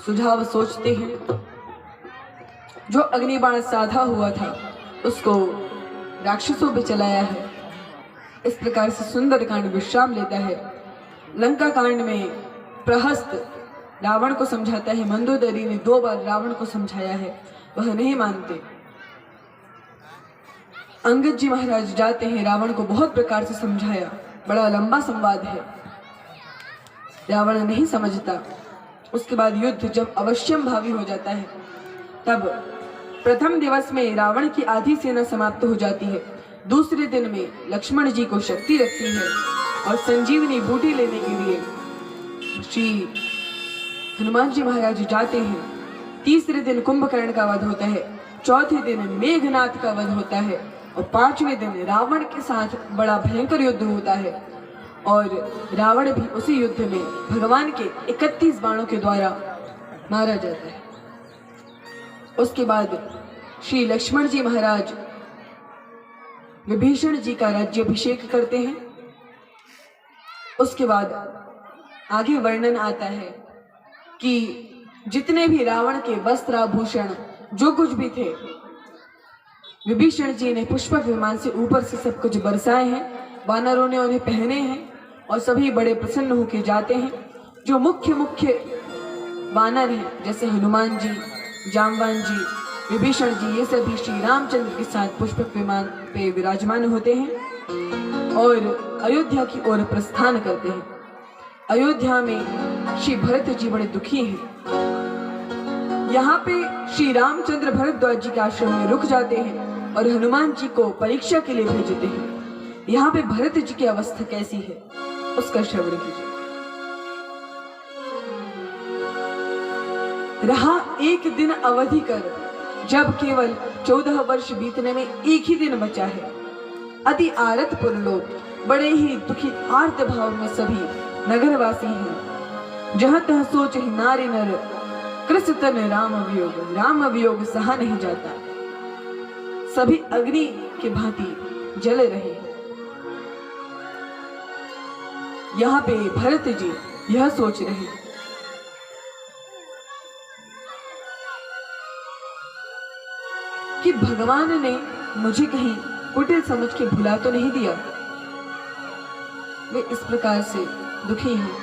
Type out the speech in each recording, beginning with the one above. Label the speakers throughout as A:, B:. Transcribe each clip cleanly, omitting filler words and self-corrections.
A: सुझाव सोचते हैं। जो अग्निबाण साधा हुआ था उसको राक्षसों पे चलाया है। इस प्रकार से सुंदर कांड विश्राम लेता है। लंका कांड में प्रहस्त रावण को समझाता है। मंदोदरी ने 2 बार रावण को समझाया है, वह नहीं मानते। अंगद जी महाराज जाते हैं, रावण को बहुत प्रकार से समझाया, बड़ा लंबा संवाद है, रावण नहीं समझता। उसके बाद युद्ध जब अवश्यम भावी हो जाता है, तब प्रथम दिवस में रावण की आधी सेना समाप्त हो जाती है। दूसरे दिन में लक्ष्मण जी को शक्ति लगती है और संजीवनी बूटी लेने के लिए श्री हनुमान जी महाराज जाते हैं। तीसरे दिन कुंभकर्ण का वध होता है, चौथे दिन मेघनाथ का वध होता है और 5वें दिन रावण के साथ बड़ा भयंकर युद्ध होता है और रावण भी उसी युद्ध में भगवान के 31 बाणों के द्वारा मारा जाता है। उसके बाद श्री लक्ष्मण जी महाराज विभीषण जी का राज्याभिषेक करते हैं। उसके बाद आगे वर्णन आता है कि जितने भी रावण के वस्त्र आभूषण जो कुछ भी थे, विभीषण जी ने पुष्पक विमान से ऊपर से सब कुछ बरसाए हैं, वानरों ने उन्हें पहने हैं और सभी बड़े प्रसन्न होकर जाते हैं। जो मुख्य मुख्य वानर हैं जैसे हनुमान जी, जामवान जी, विभीषण जी, ये सभी श्री रामचंद्र के साथ पुष्पक विमान पे विराजमान होते हैं और अयोध्या की ओर प्रस्थान करते हैं। अयोध्या में श्री भरत जी बड़े दुखी हैं। यहाँ पे श्री रामचंद्र भरद्वाज जी के आश्रम में रुक जाते हैं और हनुमान जी को परीक्षा के लिए भेजते हैं। यहाँ पे भरत जी की अवस्था कैसी है उसका श्रवण कीजिए। रहा एक दिन अवधि कर, जब केवल 14 वर्ष बीतने में एक ही दिन बचा है। अति आरत पुरलोक, बड़े ही दुखी आर्त भाव में सभी नगरवासी हैं। जहां तह सोच ही नारी नर, कृष्ण तन राम वियोग सहा नहीं जाता। सभी अग्नि के भांति जल रहे हैं। यहाँ पे भरत जी यह सोच रहे हैं कि भगवान ने मुझे कहीं कुटिल समझ के भुला तो नहीं दिया। वे इस प्रकार से दुखी हैं।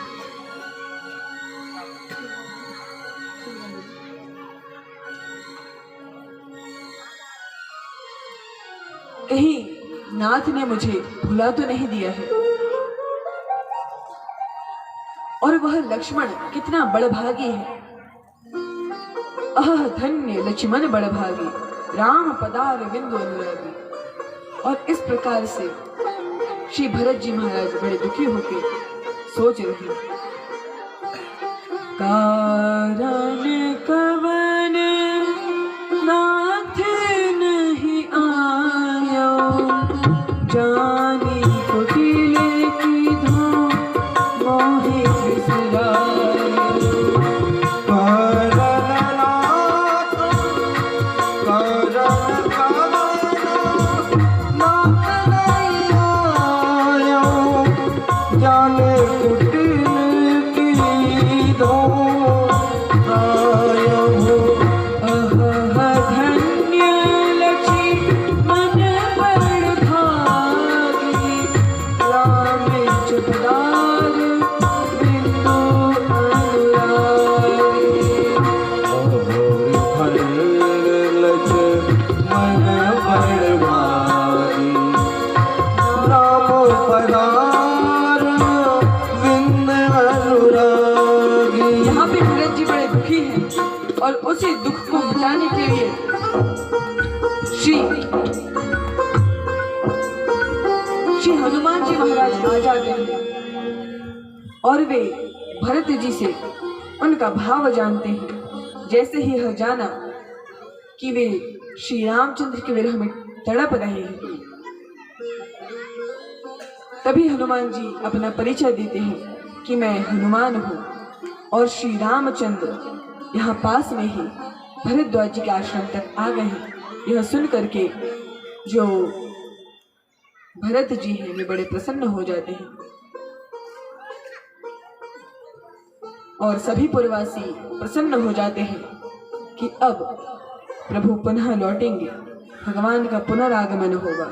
A: कहीं नाथ ने मुझे भुला तो नहीं दिया है। और वह लक्ष्मण कितना बड़भागी है। अह धन्य लक्ष्मण बड़भागी, राम पदार बिंदु अनुरागी। और इस प्रकार से श्री भरत जी महाराज बड़े दुखी होकर सोच रहे हैं, कारण कवन नाथ नहीं आयो, जानी कुटिल की धो मोहे और उसी दुख को मिटाने के लिए श्री हनुमान जी महाराज आ जाते हैं और वे भरत जी से उनका भाव जानते हैं। जैसे ही यह जाना कि वे श्री रामचंद्र के विरह में तड़प रहे हैं, तभी हनुमान जी अपना परिचय देते हैं कि मैं हनुमान हूँ और श्री रामचंद्र यहाँ पास में ही भरद्वाज जी के आश्रम तक आ गए हैं। यह सुन करके जो भरत जी हैं वे बड़े प्रसन्न हो जाते हैं। और सभी पुरवासी प्रसन्न हो जाते हैं कि अब प्रभु पुनः लौटेंगे, भगवान का पुनरागमन होगा।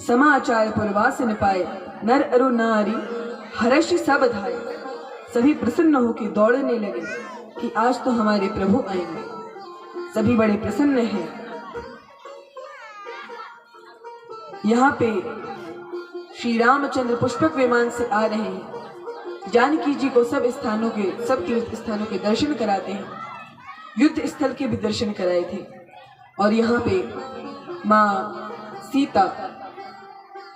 A: समाचार पुरवासिन पाए, नर अरु नारी हर्ष सब धाये। सभी प्रसन्न होकर दौड़ने लगे कि आज तो हमारे प्रभु आएंगे। सभी बड़े प्रसन्न हैं। यहाँ पे श्री रामचंद्र पुष्पक विमान से आ रहे हैं। जानकी जी को सब तीर्थ स्थानों के दर्शन कराते हैं, युद्ध स्थल के भी दर्शन कराए थे। और यहाँ पे माँ सीता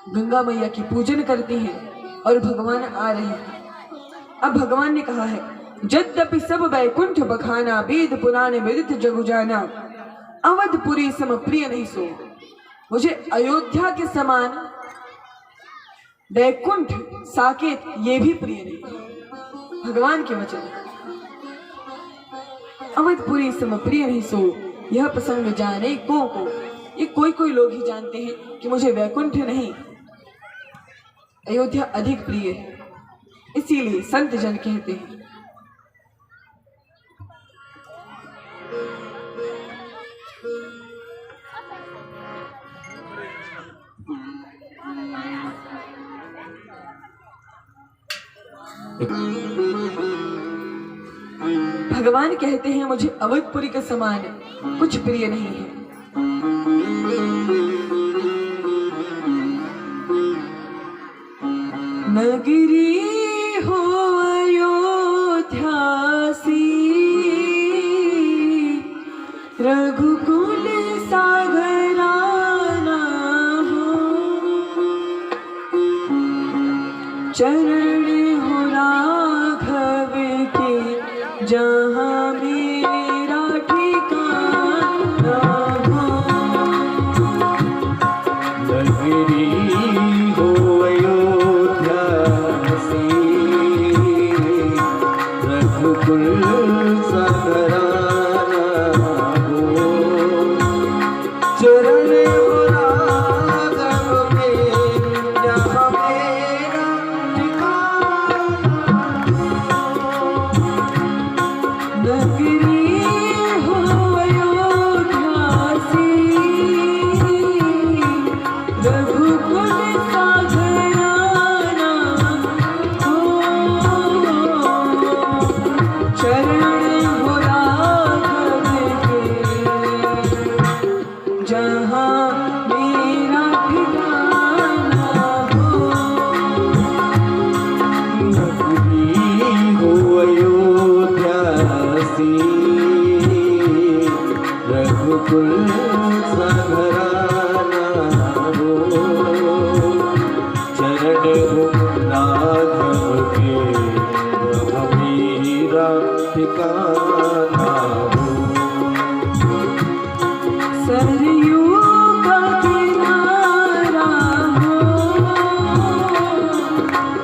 A: गंगा मैया की पूजन करती हैं और भगवान आ रहे हैं। अब भगवान ने कहा है, यद्यपि सब वैकुंठ बखाना, वेद पुराण विदित जगु जाना, अवधपुरी सम प्रिय नहीं सो। मुझे अयोध्या के समान वैकुंठ साकेत ये भी प्रिय नहीं। भगवान के वचन, अवधपुरी सम प्रिय नहीं सो। यह प्रसंग जाने को ये कोई लोग ही जानते हैं कि मुझे वैकुंठ नहीं, अयोध्या अधिक प्रिय है। इसीलिए संत जन कहते हैं, भगवान कहते हैं मुझे अवधपुरी के समान कुछ प्रिय नहीं है। नगरी हो अयोध्या सी, रघुकुल सागराना हो। चरण हो राघव के, जहाँ मेरा ठिकाना हो।
B: नगरी हो अयोध्या सी, रघुकुल सागराना हो। चरण हो राघव के, जहाँ मेरा ठिकाना हो।
A: नगरी हो अयोध्या सी, रघुकुल सागराना हो। चरण हो राघव के, जहाँ मेरा ठिकाना हो।
B: नगरी हो अयोध्या सी, रघुकुल सागराना हो। चरण हो राघव के, वह मेरा ठिकाना हो।
A: सरयू का किनारा हो,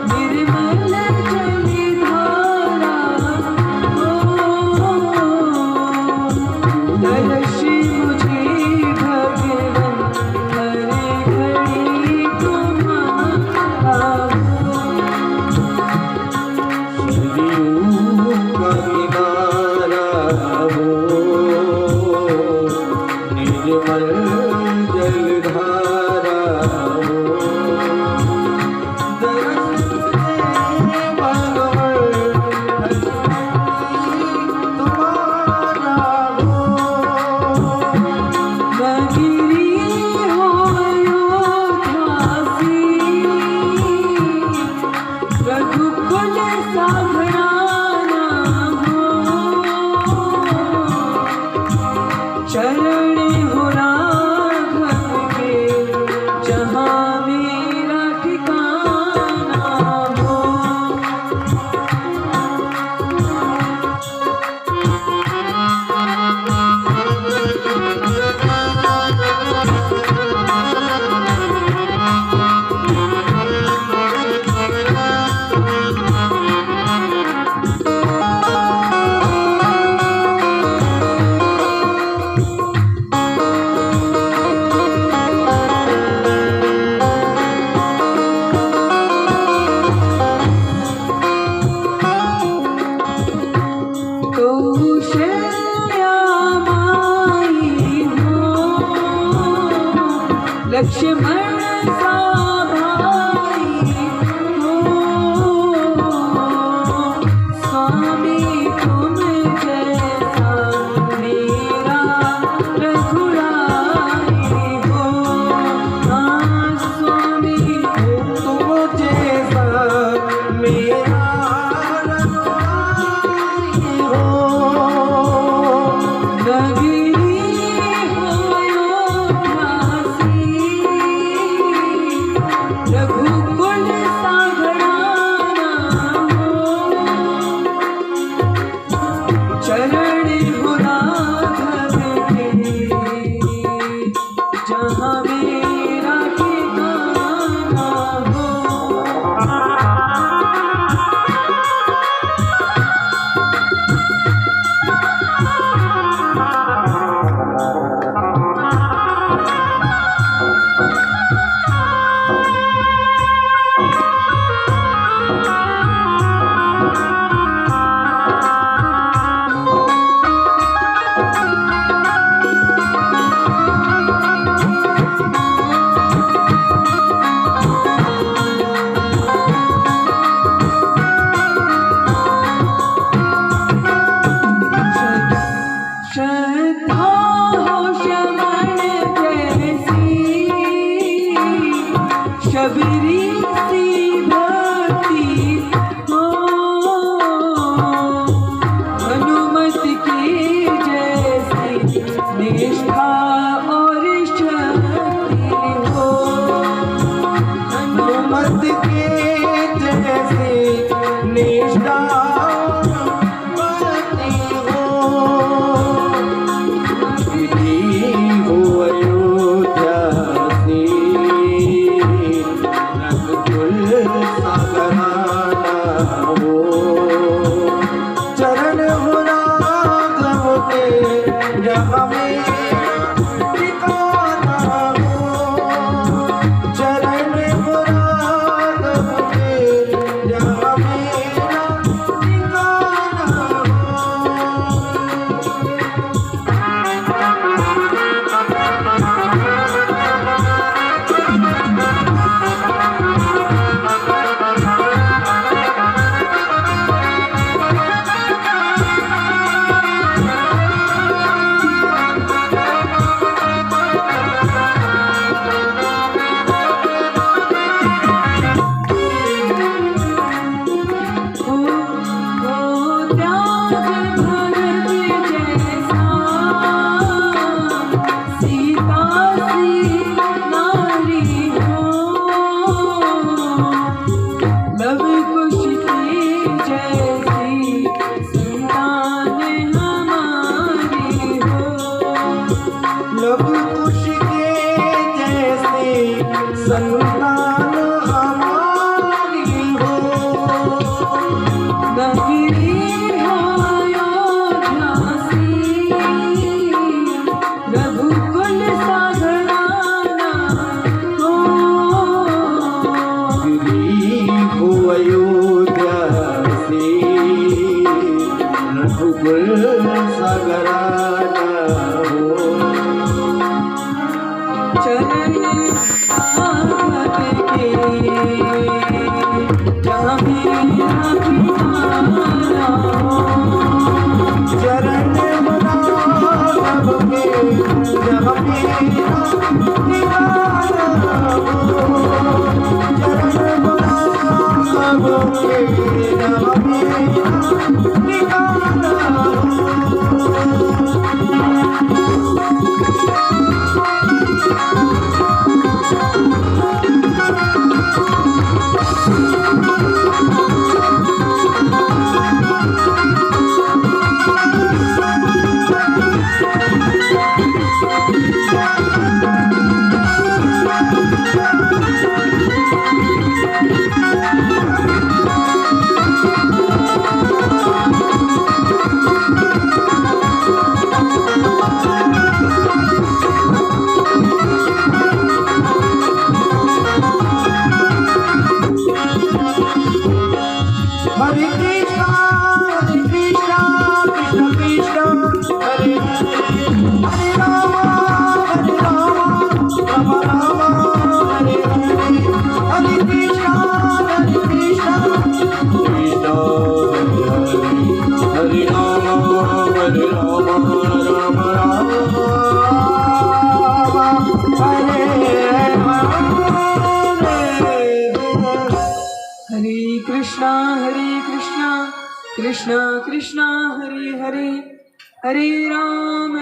A: निर्मल जलधारा हो। दर्शी मुझे भगवन, हर घड़ी तुम्हारा हो।
B: सरयू का किनारा
A: लक्ष्मण सा भाई हो, स्वामी तुम जैसा मेरा रघुराई हो। हाँ स्वामी
B: तुम जैसा मेरा रघुराई हो।
A: नगरी हो अयोध्यासी, रघुकुल सा घराना हो। चरण हो राघव के, जहाँ मेरा ठिकाना हो। श्रद्धा हो श्रवण जैसी, शबरी सी भक्ति हो। हनुमत की जैसी निष्ठा और शक्ति हो।
B: हनुमत के जैसे निष्ठा भक्ति हो। नगरी हो अयोध्यासी, रघुकुल सा घराना हो। चरण हो राघव के, जहाँ मेरा ठिकाना हो। चरण हो राघव के, जहाँ मेरा ठिकाना लव कुश के जैसे संतान हमारी हो।
A: नगरी हो अयोध्यासी, रघुकुल सा घराना हो।
B: नगरी हो अयोध्यासी, रघुकुल सा घराना हो।
A: चरण राघव के, जहाँ मेरा ठिकाना हो।
B: चरण राघव के, जहाँ मेरा ठिकाना हो। चरण राघव के, जहाँ मेरा ठिकाना हो।
A: कृष्णा कृष्ण कृष्णा हरे हरे हरे राम राम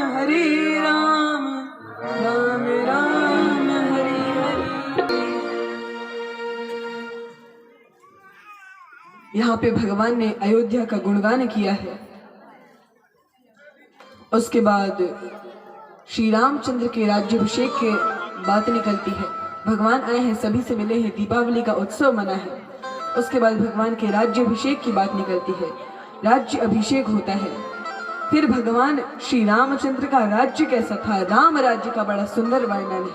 A: राम हरे हरे। यहाँ पे भगवान ने अयोध्या का गुणगान किया है। उसके बाद श्री रामचंद्र के राज्याभिषेक के बात निकलती है। भगवान आए हैं, सभी से मिले हैं, दीपावली का उत्सव मना है। उसके बाद भगवान के राज्याभिषेक की बात निकलती है, राज्य अभिषेक होता है। फिर भगवान श्री रामचंद्र का राज्य कैसा था, राम राज्य का बड़ा सुंदर वर्णन है।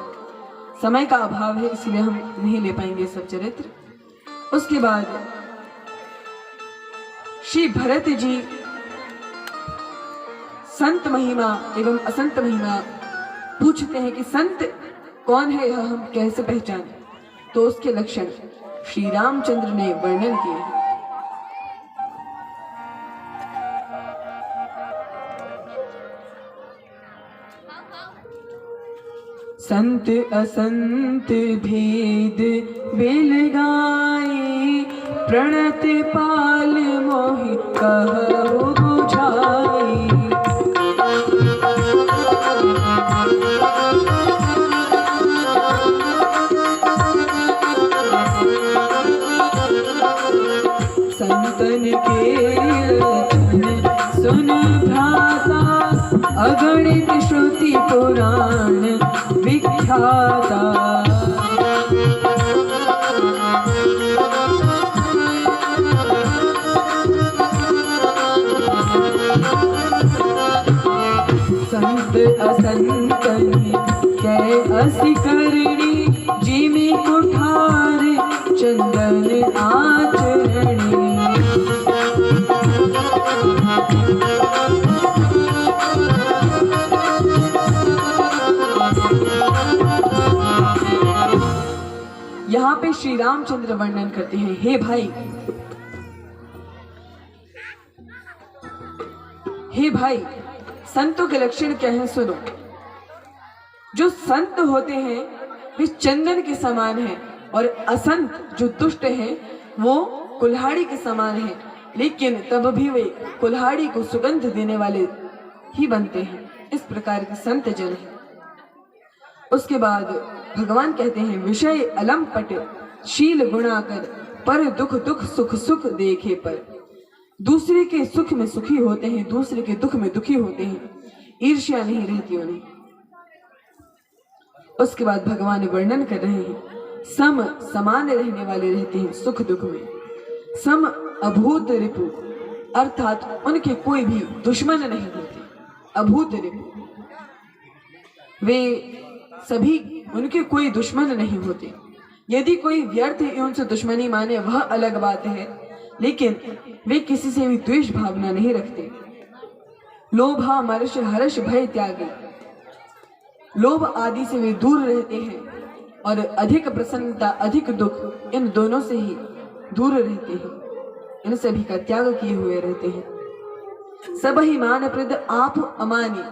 A: समय का अभाव है इसलिए हम नहीं ले पाएंगे सब चरित्र। उसके बाद श्री भरत जी संत महिमा एवं असंत महिमा पूछते हैं कि संत कौन है, यह हम कैसे पहचाने। तो उसके लक्षण श्री रामचंद्र ने वर्णन किए हैं। संत असंत भेद बेल गाए, प्रणत पाल मोहि कहु बुझाई। संतन के लक्षण सुन भ्राता, अगणित श्रुति पुराण विख्याता। संत असंतनि कै असी करणी, जिमि कुठार चंदन आचरणी। यहाँ पे श्री रामचंद्र वर्णन करते हैं, हे भाई संतों के लक्षण क्या हैं सुनो। जो संत होते हैं वे चंदन के समान हैं, और असंत जो दुष्ट हैं वो कुल्हाड़ी के समान हैं, लेकिन तब भी वे कुल्हाड़ी को सुगंध देने वाले ही बनते हैं। इस प्रकार के संत जन हैं। उसके बाद भगवान कहते हैं, विषय अलंपट शील गुणाकर, पर दुख दुख सुख सुख देखे पर। दूसरे के सुख में सुखी होते हैं, दूसरे के दुख में दुखी होते हैं, ईर्ष्या नहीं रहती उन्हें। उसके बाद भगवान वर्णन कर रहे हैं, सम समान रहने वाले रहते हैं सुख दुख में। सम अभूत रिपु, अर्थात उनके कोई भी दुश्मन नहीं होते। अभूत रिपु, वे सभी उनके कोई दुश्मन नहीं होते। यदि कोई व्यर्थ उनसे दुश्मनी माने वह अलग बात है, लेकिन वे किसी से भी द्वेष भावना नहीं रखते। लोभा मर्ष हर्ष भय त्यागी, लोभ आदि से वे दूर रहते हैं, और अधिक प्रसन्नता अधिक दुख इन दोनों से ही दूर रहते हैं। इन सभी का त्याग किए हुए रहते हैं। सब ही मान प्रद आप अमानी,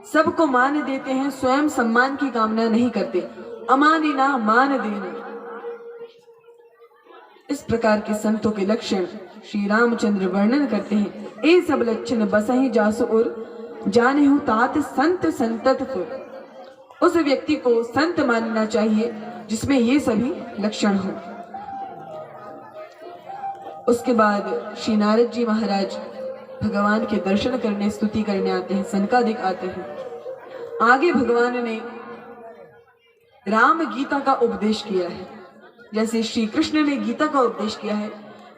A: सबको मान देते हैं, स्वयं सम्मान की कामना नहीं करते। अमानी ना मान देना। इस प्रकार के संतों के लक्षण श्री रामचंद्र वर्णन करते हैं। ए सब लक्षण बसहि जासु उर, जाने हूं तात संत संतत फुर। उस व्यक्ति को संत मानना चाहिए जिसमें ये सभी लक्षण हो। उसके बाद श्री नारद जी महाराज भगवान के दर्शन करने स्तुति करने आते हैं, सनकादिक आते हैं। आगे भगवान ने राम गीता का उपदेश किया है। जैसे श्री कृष्ण ने गीता का उपदेश किया है,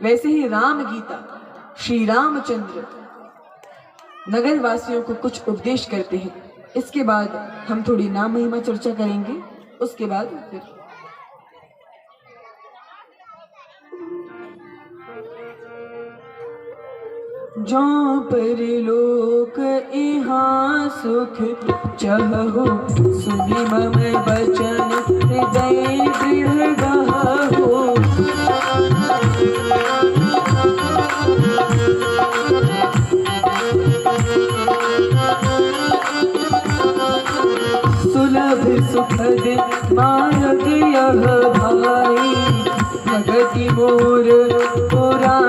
A: वैसे ही राम गीता श्री रामचंद्र नगर वासियों को कुछ उपदेश करते हैं। इसके बाद हम थोड़ी नाम महिमा चर्चा करेंगे। उसके बाद फिर जो परलोक इहाँ सुख चहु, सुनि मम बचन हृदय दृढ़ गहु। सुलभ सुखद मार्ग यह भाई, भगति मोर पुराण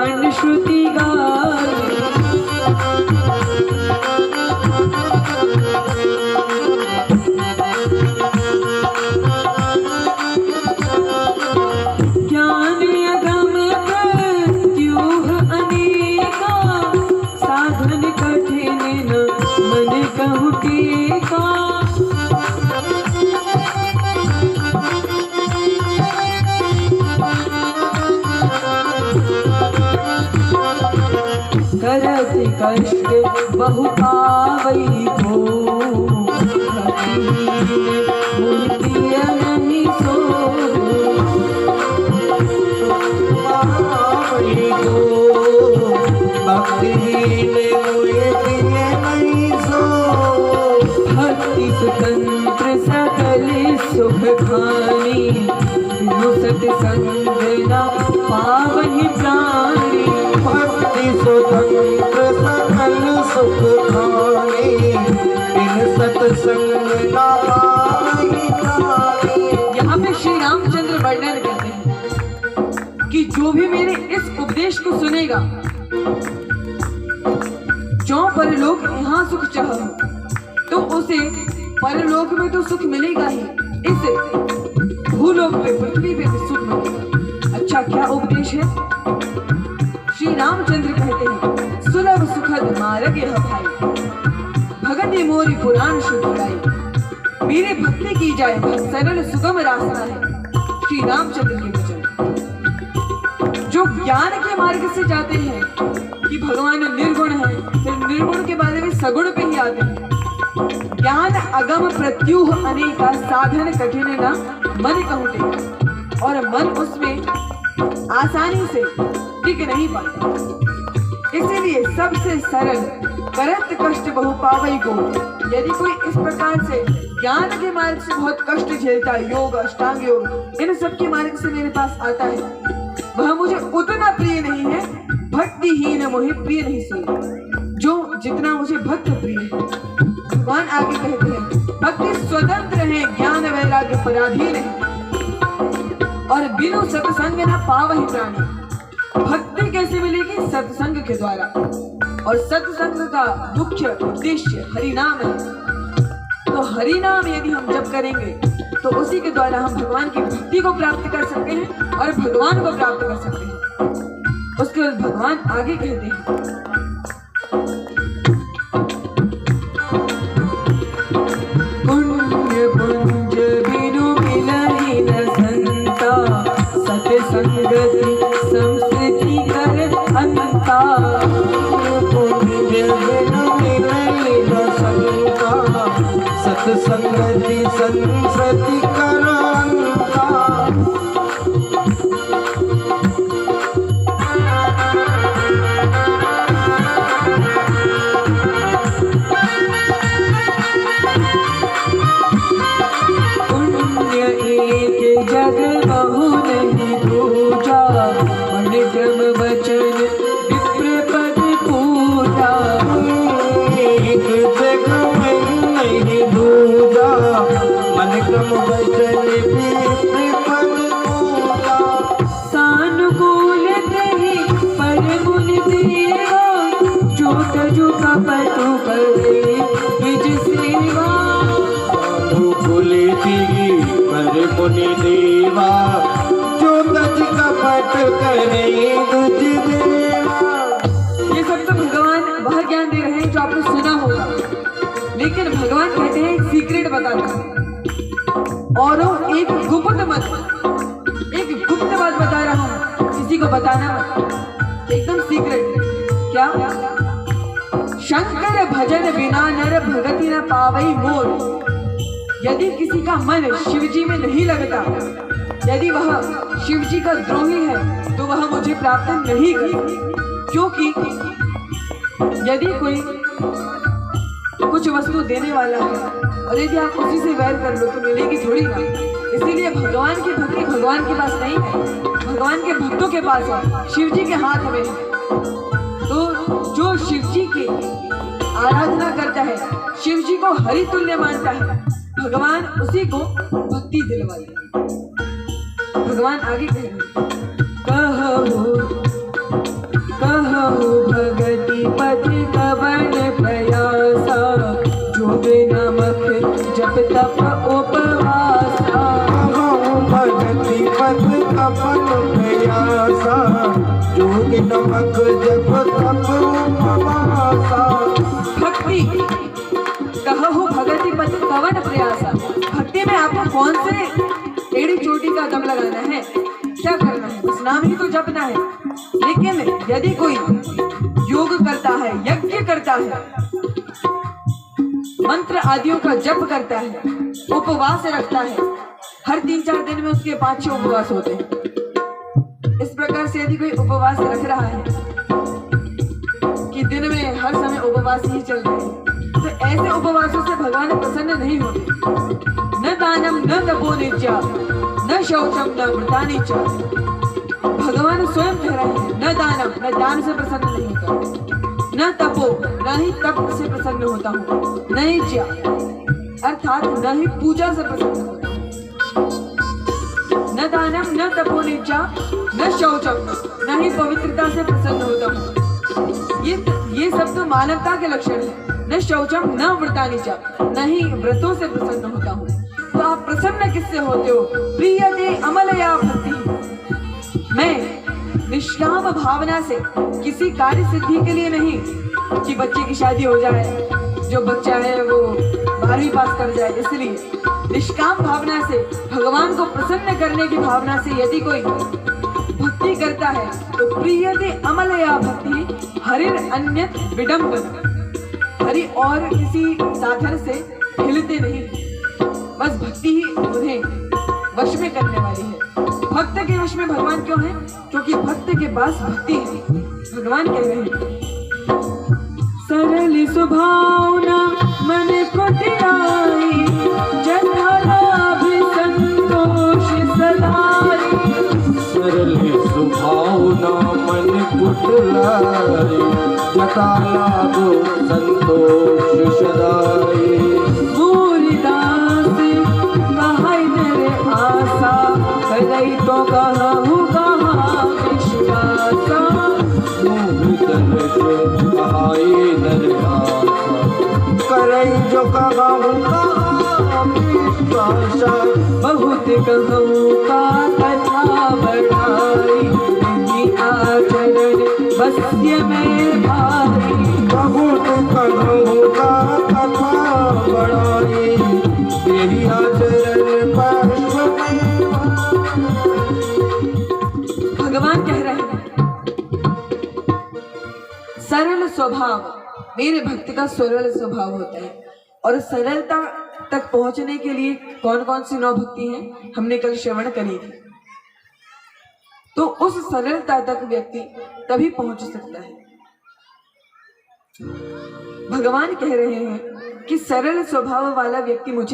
A: कठिन न मन कहूँ टीका। करत कष्ट बहु पावई को, मूर्तिय नहीं सो।
B: पावई को भक्तिहीन मोहि प्रिय नहीं सो।
A: भक्ति स्वतंत्र सकल सुख खानी, बिनु सत्संग न पावहि प्राणी।
B: भक्ति स्वतंत्र सकल सुख खानी, बिन सत्संग न पावहि प्राणी।
A: यहाँ पे श्री रामचंद्र वर्णन करते हैं कि जो भी मेरे इस उपदेश को सुनेगा, जो परलोक यहाँ सुख चाह तो उसे परलोक में तो सुख मिलेगा ही, इस भूलोक पे पृथ्वी पे भी सुख मिलेगा। अच्छा क्या उपदेश है? श्री रामचंद्र कहते हैं, सुलभ सुखद मार्ग यह भाई, भगति मोरी पुराण शुद्ध गाई। मेरे भक्ति की जाए वह सरल सुगम रास्ता है। श्री रामचंद्र के वचन जो ज्ञान के मार्ग से जाते हैं कि भगवान निर्गुण है, फिर निर्गुण के बाद में सगुण पे ही आते हैं। ज्ञान अगम प्रत्यूह अनेका, साधन कठिन न मन कहूँ टेका। और मन उसमें आसानी से टिक नहीं पाता, इसीलिए सबसे सरल करत कष्ट बहु पावई को। यदि कोई इस प्रकार से ज्ञान के मार्ग से बहुत कष्ट झेलता है, योग अष्टांग योग इन सब के मार्ग से मेरे पास आता है, वह मुझे उतना प्रिय नहीं है। भक्तिहीन मोहि प्रिय नहीं सो, जो जितना मुझे भक्त प्रिय है। भगवान आगे कहते हैं, भक्ति स्वतंत्र है, ज्ञान वैराग्य पराधीन है, और बिनु सत्संग न पावहि प्राणी। भक्ति कैसे मिलेगी? सत्संग के द्वारा, और सत्संग का मुख्य उद्देश्य हरिनाम है। तो हरिनाम यदि हम जप करेंगे तो उसी के द्वारा हम भगवान की भक्ति को प्राप्त कर सकते हैं और भगवान को प्राप्त कर सकते हैं। उसके बाद भगवान आगे कहते हैं, पुण्य पुंज बिनु मिलहि न संता, सत्संगति संस्कृति कर अंता।
B: पुण्य बिनु मिलहि न संता, सत्संगति संस्कृति कर अंता।
A: जग बहु नहीं दूजा, मन क्रम वचन विप्र पद पूजा।
B: एक जग में नहीं दूजा, मन क्रम वचन विप्र पद पूजा।
A: सानुकूल नहीं पर मुनि देवा, जो तजु कपटु करे निज सेवा।
B: सानुकूल नहीं पर मुनि देवा, जो तज कपट करे तुझ देवा।
A: ये सब तो भगवान वह ज्ञान दे रहे हैं जो आपने सुना होगा, लेकिन भगवान कहते हैं एक सीक्रेट बताता हूं, और एक गुप्त बात बता रहा हूं, किसी को बताना मत, एकदम सीक्रेट। क्या? शंकर भजन बिना नर भगति न पावई मोर। यदि किसी का मन शिव जी में नहीं लगता, यदि वह शिव जी का द्रोही है, तो वह मुझे प्राप्त नहीं कर। क्योंकि यदि कोई कुछ वस्तु देने वाला है और यदि आप उसी से वैर कर लो तो मिलेगी थोड़ी ना। इसीलिए भगवान की भक्ति भगवान के पास नहीं है, भगवान के भक्तों के पास है, शिव जी के हाथ में है। तो जो शिव जी की आराधना करता है, शिव जी को हरि तुल्य मानता है, भगवान उसी को भक्ति दिलवाते हैं। भगवान आगे कह रहे हैं, कहु भगति पथ कवन प्रयासा, जोग नमक जप तप उपवासा।
B: कहु भगति पथ कवन प्रयासा, जोग नमक जप तप उपवासा।
A: भक्ति कहु भगति पति कवन प्रयासा। भक्ति में आपको कौन से एड़ी चोटी का दम लगाना है, क्या करना है, बस नाम ही तो जपना है। लेकिन यदि कोई योग करता है, यज्ञ करता है, मंत्र आदियों का जप करता है, उपवास रखता है, हर 3-4 दिन में उसके 5-6 उपवास होते हैं। इस प्रकार से यदि कोई उपवास रख रहा है कि दिन में हर समय उपवास ही चल रहे हैं, तो ऐसे उपवासों से भगवान प्रसन्न नहीं होते। न दानम न तपो नित्या न शौचम न व्रतानि च। भगवान स्वयं कह रहे हैं न दानम, न दान से प्रसन्न नहीं होता, न तपो, न ही तप से प्रसन्न होता हूँ, न ही ज्ञा अर्थात न ही पूजा से प्रसन्न होता हूँ। न दानम न तपो नित्या न शौचम, न ही पवित्रता से प्रसन्न होता हूँ। ये सब तो मानवता के लक्षण है। न शौचम न व्रतानि च, न ही व्रतों से प्रसन्न होता हूँ। तो आप प्रसन्न किससे होते हो? प्रियते अमलया भक्ति। मैं निष्काम भावना से, किसी कार्य सिद्धि के लिए नहीं कि बच्चे की शादी हो जाए, जो बच्चा है वो 12वीं पास कर जाए, इसलिए निष्काम भावना से, भगवान को प्रसन्न करने की भावना से यदि कोई भक्ति करता है तो प्रियते अमलया भक्ति हरिर अन्यत विडंबन। हरि और किसी साधन से हिलते नहीं, बस भक्ति ही उन्हें वश में करने वाली है। भक्त के वश में भगवान क्यों है? क्योंकि भक्त के पास भक्ति है। भगवान कह रहे हैं सरल सुभावना मन को टिलाई, जथा लाभ संतोष सदाई।
B: सरल सुभावना मन कुटलाई, जता लाभ संतोष सदाई।
A: मूलदास कहाई नर आशा, करई तो कहूँ कहाँ विश्वासा।
B: मूलधन कहाई नर आशा, करई जो कहूँ कहाँ विश्वासा।
A: बहुत कहूँ का कथा बढ़ाई, नहीं आचरण बस्य में भाई।
B: बहुत कहूँ का कथा बढ़ाई, यही आचरण पुष्प में।
A: भगवान कह रहे हैं सरल स्वभाव, मेरे भक्त का सरल स्वभाव होता है। और सरलता तक पहुंचने के लिए कौन कौन सी 9 भक्ति हैं हमने कल श्रवण करी थी। तो उस सरलता तक व्यक्ति तभी पहुंच सकता है। भगवान कह रहे हैं कि सरल स्वभाव वाला व्यक्ति मुझे